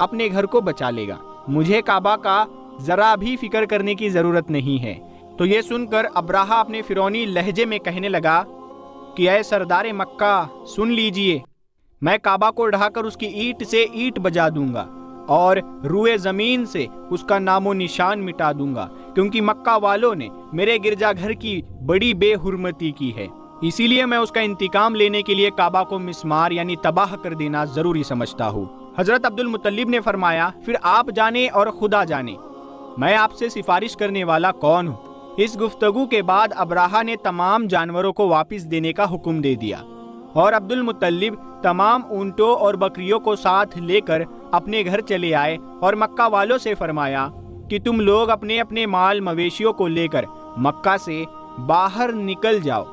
اپنے گھر کو بچا لے گا، مجھے کعبہ کا ذرا بھی فکر کرنے کی ضرورت نہیں ہے۔ تو یہ سن کر ابراہہ اپنے فرعونی لہجے میں کہنے لگا کہ اے سردار مکہ سن لیجئے، میں کعبہ کو ڈھا کر اس کی اینٹ سے اینٹ بجا دوں گا اور روئے زمین سے اس کا نام و نشان مٹا دوں گا، کیونکہ مکہ والوں نے میرے گرجا گھر کی بڑی بے حرمتی کی ہے، اسی لیے میں اس کا انتقام لینے کے لیے کعبہ کو مسمار یعنی تباہ کر دینا ضروری سمجھتا ہوں۔ حضرت عبد المطلب نے فرمایا، پھر آپ جانے اور خدا جانے، میں آپ سے سفارش کرنے والا کون ہوں؟ اس گفتگو کے بعد ابراہہ نے تمام جانوروں کو واپس دینے کا حکم دے دیا اور عبد المطلب تمام اونٹوں اور بکریوں کو ساتھ لے کر اپنے گھر چلے آئے اور مکہ والوں سے فرمایا کہ تم لوگ اپنے اپنے مال مویشیوں کو لے کر مکہ سے باہر نکل جاؤ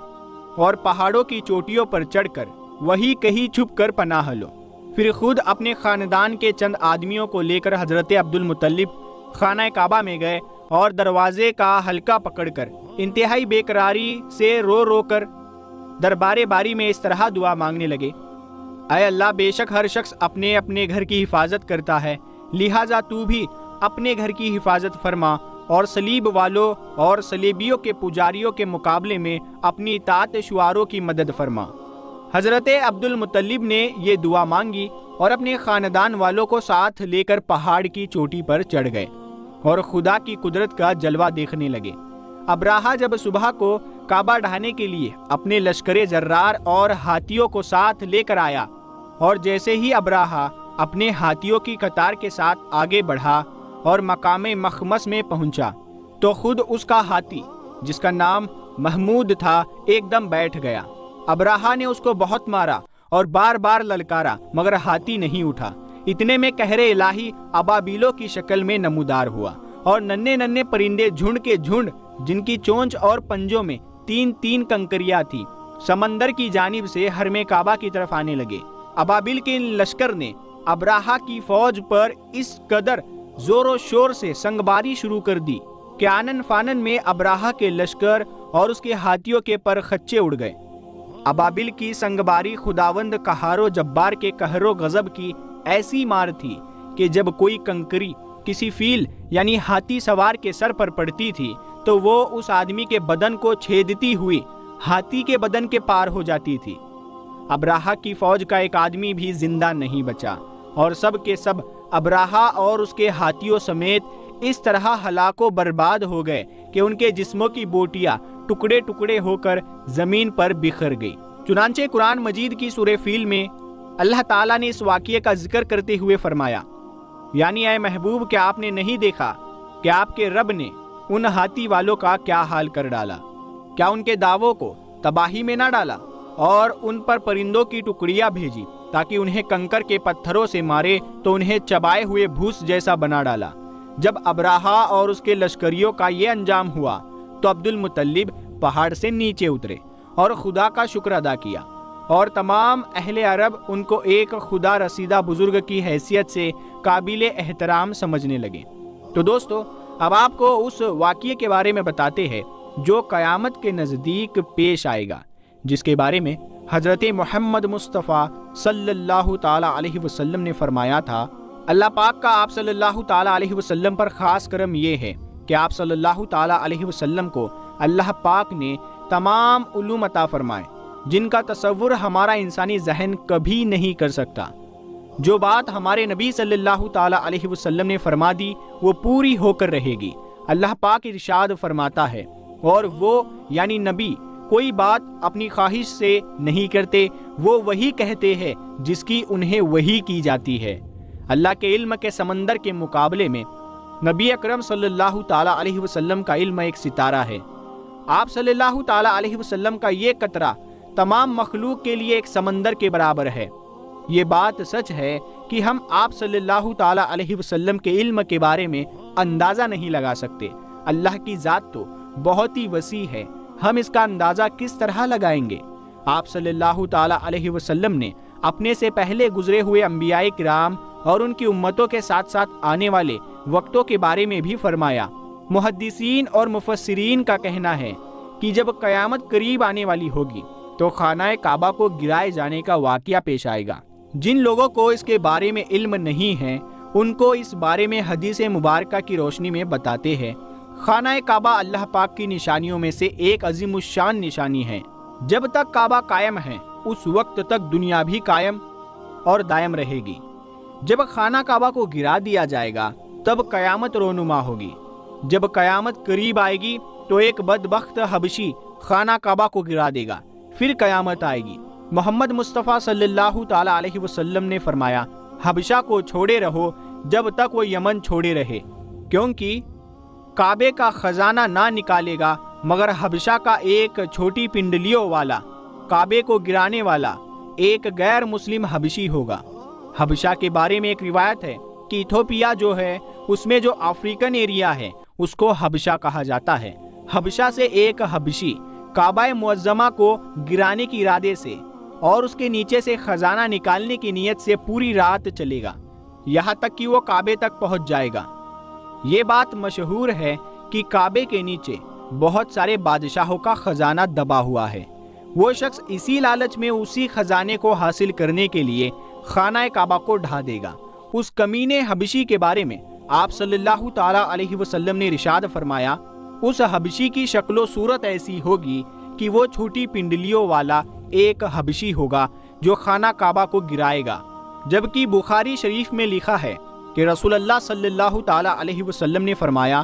اور پہاڑوں کی چوٹیوں پر چڑھ کر وہی کہیں چھپ کر پناہ لو۔ پھر خود اپنے خاندان کے چند آدمیوں کو لے کر حضرت عبد المطلب خانہ کعبہ میں گئے اور دروازے کا حلقہ پکڑ کر انتہائی بے قراری سے رو رو کر دربار باری میں اس طرح دعا مانگنے لگے، اے اللہ، بے شک ہر شخص اپنے اپنے گھر کی حفاظت کرتا ہے، لہٰذا تو بھی اپنے گھر کی حفاظت فرما اور صلیب والوں اور صلیبیوں کے پجاریوں کے مقابلے میں اپنی اطاعت شعاروں کی مدد فرما۔ حضرت عبد المطلب نے یہ دعا مانگی اور اپنے خاندان والوں کو ساتھ لے کر پہاڑ کی چوٹی پر چڑھ گئے اور خدا کی قدرت کا جلوہ دیکھنے لگے۔ ابراہہ جب صبح کو کعبہ ڈھانے کے لیے اپنے لشکر جرار اور ہاتھیوں کو ساتھ لے کر آیا اور جیسے ہی ابراہہ اپنے ہاتھیوں کی قطار کے ساتھ آگے بڑھا اور مقام مخمس میں پہنچا تو خود اس کا ہاتھی جس کا نام محمود تھا ایک دم بیٹھ گیا۔ ابراہہ نے اس کو بہت مارا اور بار بار للکارا مگر ہاتھی نہیں اٹھا۔ اتنے میں قہر الہی ابابیلوں کی شکل میں نمودار ہوا اور ننھے ننھے پرندے جھنڈ کے جھنڈ جن کی چونچ اور پنجوں میں 3 کنکریاں تھی سمندر کی جانب سے حرم کعبہ کی طرف آنے لگے۔ ابابیل کے لشکر نے ابراہہ کی فوج پر اس قدر زور و شور سے سنگباری شروع کر دی کہ آنن فانن میں ابراہہ کے لشکر اور اس کے ہاتھیوں کے پر خچے اڑ گئے۔ ابابیل کی سنگباری خداوند قہار و جبار کے قہر و غضب کی ایسی مار تھی کہ جب کوئی کنکری کسی فیل یعنی ہاتھی سوار کے سر پر پڑتی تھی تو وہ اس آدمی کے بدن کو چھیدتی ہوئی ہاتھی کے بدن کے پار ہو جاتی تھی۔ ابراہہ کی فوج کا ایک آدمی بھی زندہ نہیں بچا اور سب کے سب ابراہہ اور اس کے ہاتھیوں سمیت اس طرح ہلاک و برباد ہو گئے کہ ان کے جسموں کی بوٹیاں ٹکڑے ٹکڑے ہو کر زمین پر بکھر گئی۔ چنانچہ قرآن مجید کی سورہ فیل میں اللہ تعالیٰ نے اس واقعے کا ذکر کرتے ہوئے فرمایا، یعنی اے محبوب کیا آپ نے نہیں دیکھا کہ آپ کے رب نے ان ہاتھی والوں کا کیا حال کر ڈالا؟ کیا ان کے دعووں کو تباہی میں نہ ڈالا اور ان پر پرندوں کی ٹکڑیاں بھیجی تاکہ انہیں کنکر کے پتھروں سے مارے تو انہیں چبائے ہوئے بھوس جیسا بنا ڈالا۔ جب ابراہہ اور اس کے لشکریوں کا یہ انجام ہوا تو عبد المطلب پہاڑ سے نیچے اترے اور خدا کا شکر ادا کیا اور تمام اہل عرب ان کو ایک خدا رسیدہ بزرگ کی حیثیت سے قابل احترام سمجھنے لگے۔ تو دوستو، اب آپ کو اس واقعے کے بارے میں بتاتے ہیں جو قیامت کے نزدیک پیش آئے گا، جس کے بارے میں حضرت محمد مصطفیٰ صلی اللہ تعالیٰ علیہ وسلم نے فرمایا تھا۔ اللہ پاک کا آپ صلی اللہ تعالیٰ علیہ وسلم پر خاص کرم یہ ہے کہ آپ صلی اللہ تعالیٰ علیہ وسلم کو اللہ پاک نے تمام علوم عطا فرمائے جن کا تصور ہمارا انسانی ذہن کبھی نہیں کر سکتا۔ جو بات ہمارے نبی صلی اللہ تعالیٰ علیہ وسلم نے فرما دی وہ پوری ہو کر رہے گی۔ اللہ پاک ارشاد فرماتا ہے، اور وہ یعنی نبی کوئی بات اپنی خواہش سے نہیں کرتے، وہ وہی کہتے ہیں جس کی انہیں وحی کی جاتی ہے۔ اللہ کے علم کے سمندر کے مقابلے میں نبی اکرم صلی اللہ تعالیٰ علیہ وسلم کا علم ایک ستارہ ہے۔ آپ صلی اللہ تعالیٰ علیہ وسلم کا یہ قطرہ تمام مخلوق کے لیے ایک سمندر کے برابر ہے۔ یہ بات سچ ہے کہ ہم آپ صلی اللہ تعالیٰ علیہ وسلم کے علم کے بارے میں اندازہ نہیں لگا سکتے۔ اللہ کی ذات تو بہت ہی وسیع ہے، ہم اس کا اندازہ کس طرح لگائیں گے؟ آپ صلی اللہ تعالیٰ علیہ وسلم نے اپنے سے پہلے گزرے ہوئے انبیاء کرام اور ان کی امتوں کے ساتھ ساتھ آنے والے وقتوں کے بارے میں بھی فرمایا۔ محدثین اور مفسرین کا کہنا ہے کہ جب قیامت قریب آنے والی ہوگی تو خانہ کعبہ کو گرائے جانے کا واقعہ پیش آئے گا۔ جن لوگوں کو اس کے بارے میں علم نہیں ہے ان کو اس بارے میں حدیث مبارکہ کی روشنی میں بتاتے ہیں۔ خانہ کعبہ اللہ پاک کی نشانیوں میں سے ایک عظیم الشان نشانی ہے۔ جب تک کعبہ قائم ہے اس وقت تک دنیا بھی قائم اور دائم رہے گی۔ جب خانہ کعبہ کو گرا دیا جائے گا تب قیامت رونما ہوگی۔ جب قیامت قریب آئے گی تو ایک بدبخت حبشی خانہ کعبہ کو گرا دے گا، پھر قیامت آئے گی۔ محمد مصطفیٰ صلی اللہ تعالی علیہ وسلم نے فرمایا، حبشہ کو چھوڑے رہو جب تک وہ یمن چھوڑے رہے، کیونکہ کعبے کا خزانہ نہ نکالے گا مگر حبشہ کا ایک چھوٹی پنڈلیوں والا، کعبے کو گرانے والا ایک غیر مسلم حبشی ہوگا۔ حبشہ کے بارے میں ایک روایت ہے کہ ایتھوپیا جو ہے اس میں جو افریقن ایریا ہے اس کو حبشہ کہا جاتا ہے۔ حبشہ سے ایک حبشی کعبہ معظمہ کو گرانے کی ارادے سے اور اس کے نیچے سے خزانہ نکالنے کی نیت سے پوری رات چلے گا، یہاں تک کہ وہ کعبے تک پہنچ جائے گا۔ یہ بات مشہور ہے کہ کعبے کے نیچے بہت سارے بادشاہوں کا خزانہ دبا ہوا ہے۔ وہ شخص اسی لالچ میں اسی خزانے کو حاصل کرنے کے لیے خانہ کعبہ کو ڈھا دے گا۔ اس کمینے حبشی کے بارے میں آپ صلی اللہ تعالی علیہ وسلم نے ارشاد فرمایا، اس حبشی کی شکل و صورت ایسی ہوگی کہ وہ چھوٹی پنڈلیوں والا ایک حبشی ہوگا جو خانہ کعبہ کو گرائے گا۔ جبکہ بخاری شریف میں لکھا ہے کہ رسول اللہ صلی اللہ تعالی علیہ وسلم نے فرمایا،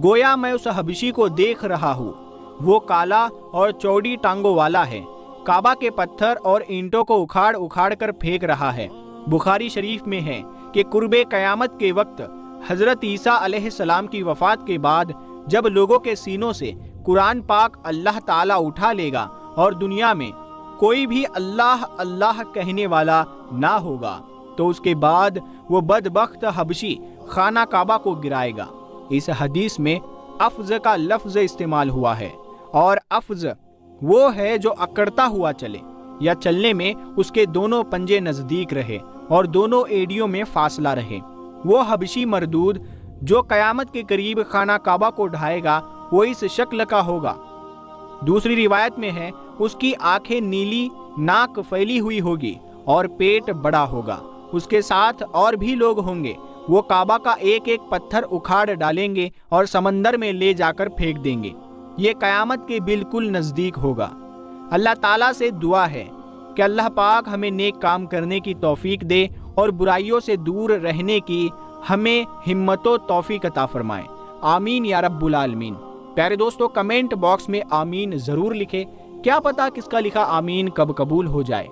گویا میں اس حبشی کو دیکھ رہا ہوں، وہ کالا اور چوڑی ٹانگوں والا ہے، کعبہ کے پتھر اور اینٹوں کو اکھاڑ اکھاڑ کر پھینک رہا ہے۔ بخاری شریف میں ہے کہ قرب قیامت کے وقت حضرت عیسیٰ علیہ السلام کی وفات کے بعد جب لوگوں کے سینوں سے قرآن پاک اللہ تعالیٰ اٹھا لے گا اور دنیا میں کوئی بھی اللہ اللہ کہنے والا نہ ہوگا تو اس کے بعد وہ بدبخت حبشی خانہ کعبہ کو گرائے گا۔ اس حدیث میں افز کا لفظ استعمال ہوا ہے، اور افز وہ ہے جو اکڑتا ہوا چلے یا چلنے میں اس کے دونوں پنجے نزدیک رہے اور دونوں ایڑیوں میں فاصلہ رہے۔ وہ حبشی مردود جو قیامت کے قریب خانہ کعبہ کو ڈھائے گا وہ اس شکل کا ہوگا۔ دوسری روایت میں ہے اس کی آنکھیں نیلی، ناک پھیلی ہوئی ہوگی اور پیٹ بڑا ہوگا۔ اس کے ساتھ اور بھی لوگ ہوں گے، وہ کعبہ کا ایک ایک پتھر اکھاڑ ڈالیں گے اور سمندر میں لے جا کر پھینک دیں گے۔ یہ قیامت کے بالکل نزدیک ہوگا۔ اللہ تعالیٰ سے دعا ہے کہ اللہ پاک ہمیں نیک کام کرنے کی توفیق دے اور برائیوں سے دور رہنے کی ہمیں ہمت و توفیق عطا فرمائے، آمین یا رب العالمین۔ پیارے دوستو، کمنٹ باکس میں آمین ضرور لکھیں، کیا پتا کس کا لکھا آمین کب قبول ہو جائے۔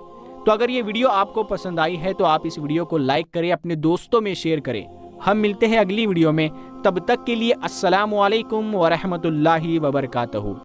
تو اگر یہ ویڈیو آپ کو پسند آئی ہے تو آپ اس ویڈیو کو لائک کریں، اپنے دوستوں میں شیئر کریں۔ ہم ملتے ہیں اگلی ویڈیو میں، تب تک کے لیے السلام علیکم ورحمۃ اللہ وبرکاتہ۔